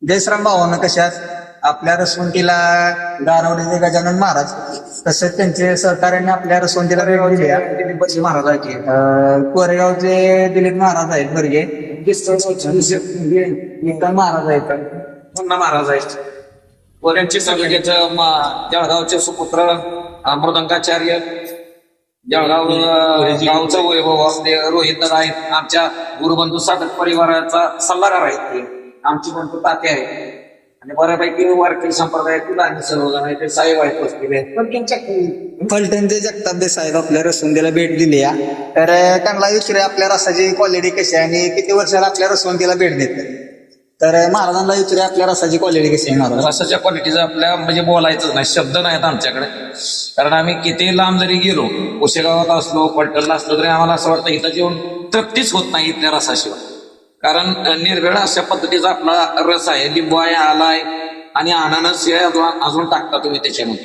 जयश्राम भावानं कशात आपल्या रसवंतीला गारवडीचे गजानन महाराज तसेच त्यांचे सहकार्याने आपल्या रसवंतीला भेट दिली आहे. दिलीप बर्गे महाराज आहेत, कोरेगावचे दिलीप महाराज आहेत बर्गे, महाराज आहेत, पुन्हा महाराज आहेत. वऱ्यांचे सगळ्याचं जळगावचे सुपुत्र मृदंगाचार्य, जळगाव गावचं वैभव असले रोहित दादा आहेत. आमच्या गुरुबंधू साधक परिवाराचा सल्लागार आहेत ते. आमची बंधू ताते आहेत आणि बऱ्यापैकी वारकरी संप्रदायातील आणि सर्वजण आहेत ते साहेब आहेत बसलेले. पण त्यांच्या फलटणचे जगताप साहेब आपल्या रसवंतीला भेट दिली आहे. तर त्यांना विचारूया आपल्या रसाची क्वालिटी कशी आहे आणि किती वर्षाला आपल्या रसवंतीला भेट देते. तर महाराजांना विचारूया आपल्या रसाची क्वालिटी कशी आहे. महाराज रसाच्या क्वालिटीचं आपल्या म्हणजे बोलायचं नाही, शब्द नाहीत आमच्याकडे. कारण आम्ही किती लांब जरी गेलो, उशेगावात असलो, पलटणला असलो, तरी आम्हाला असं वाटतं इथं जेवण तृप्तीच होत नाही इथल्या रसाशिवाय. कारण निर्भेळ अशा पद्धतीचा आपला रस आहे. लिंबू आहे, आला आहे आणि अननस हे अजून टाकता तुम्ही त्याच्यामध्ये.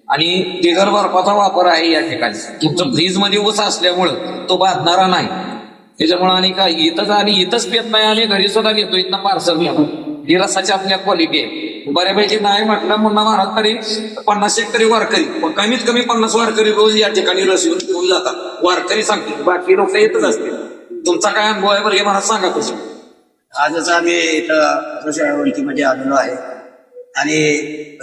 आणि बिगर बर्फाचा वापर आहे या ठिकाणी. तुमचं फ्रीज मध्ये ऊस असल्यामुळं तो बांधणारा नाही. त्याच्यामुळे आणि काय इथंच पेत नाही आणि घरी सुद्धा घेतो इथनं पार्सल घेतो. ही रसाची आपल्या क्वालिटी आहे. बऱ्यापैकी नाही म्हटलं मुन्ना महाराज तरी 50 तरी वारकरी, कमीत कमी 50 वारकरी रोज या ठिकाणी रस घेऊन जातात. वारकरी सांगतील, बाकी लोक येतच असतील. तुमचा काय अनुभव आहे बरं हे मला सांगा कसं. आजच आम्ही इथं रसवंतीमध्ये आलेलो आहे आणि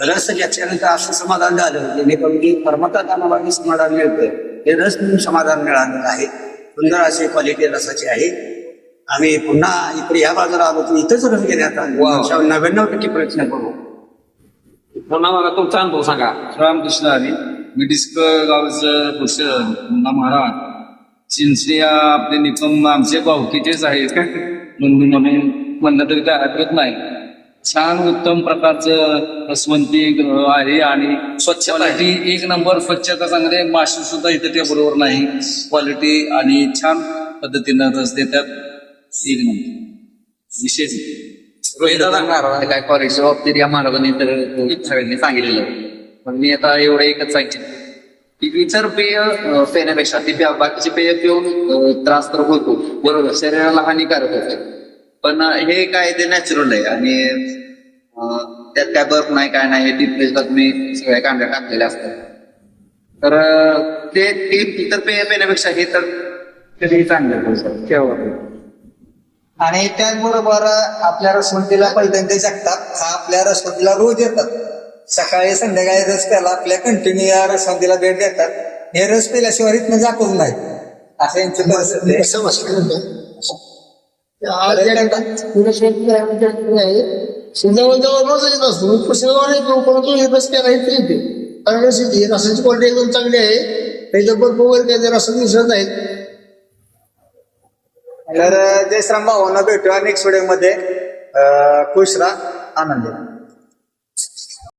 रस घेतल्यानंतर असं समाधान झालं जेणेकरून की परमतात आम्हाला समाधान मिळतं. हे रस म्हणून समाधान मिळालेलं आहे. सुंदर अशी क्वालिटी रसाची आहे. आम्ही पुन्हा इकडे या बाजूला आलो तर इथंच रस घेण्यात आलो. 99% प्रयत्न करू. पुन्हा मला तुमचा अनुभव सांगा. रामकृष्ण हरी, मी डिस्क गावचं भूषण मुन्ना महाराज. चिंचले आपले निकम आमचे भावकीचेच आहेत बंधू म्हणून म्हणलं तरी काय हरकत नाही. छान उत्तम प्रकारचं रसवंती आहे आणि स्वच्छ क्वालिटी एक नंबर. स्वच्छता चांगले, माशी सुद्धा इथे त्या बरोबर नाही. क्वालिटी आणि छान पद्धतीनं रस देतात. एक नंबर विशेष. रोहित दादा काय क्वालिटीच्या बाबतीत या महाराजांनी तर सगळ्यांनी सांगितलेलं. पण मी आता एवढं एकच सांगेन की इतर पेय पेण्यापेक्षा ती बाकीचे पेय पिऊन त्रास तर होतो, बरोबर, शरीराला हानिकारक होते. पण हे काय ते नॅचरल आहे आणि त्यात काय बर्फ नाही, काय नाही. हे टिपलेच तुम्ही सगळ्या कांद्या टाकलेल्या असतात. तर ते इतर पेय पिण्यापेक्षा हे तर कधीही चांगलं. आणि त्याचबरोबर आपल्या रसवंतीला पैठणचे जगताप हा आपल्या रसवंतीला रोज येतात. सकाळी संध्याकाळी रस प्याला आपल्या कंटिन्यू या रसवंतीला भेट देतात. हे रस पेल्याशिवाय इथनं जातच नाही असं यांची परिस्थिती आहे. जवळजवळ रोज येत असतो. पुस्तकावर येतो परंतु हे रस प्यायला इथे येते. कारण रसाची क्वालिटी एकदम चांगली आहे. त्याच्या बर्फ वगैरे काही रस मिसळत नाहीत. तर जयश्राम भावांना भेटूया नेक्स्ट व्हिडिओ मध्ये. खुश राहा, आनंदी.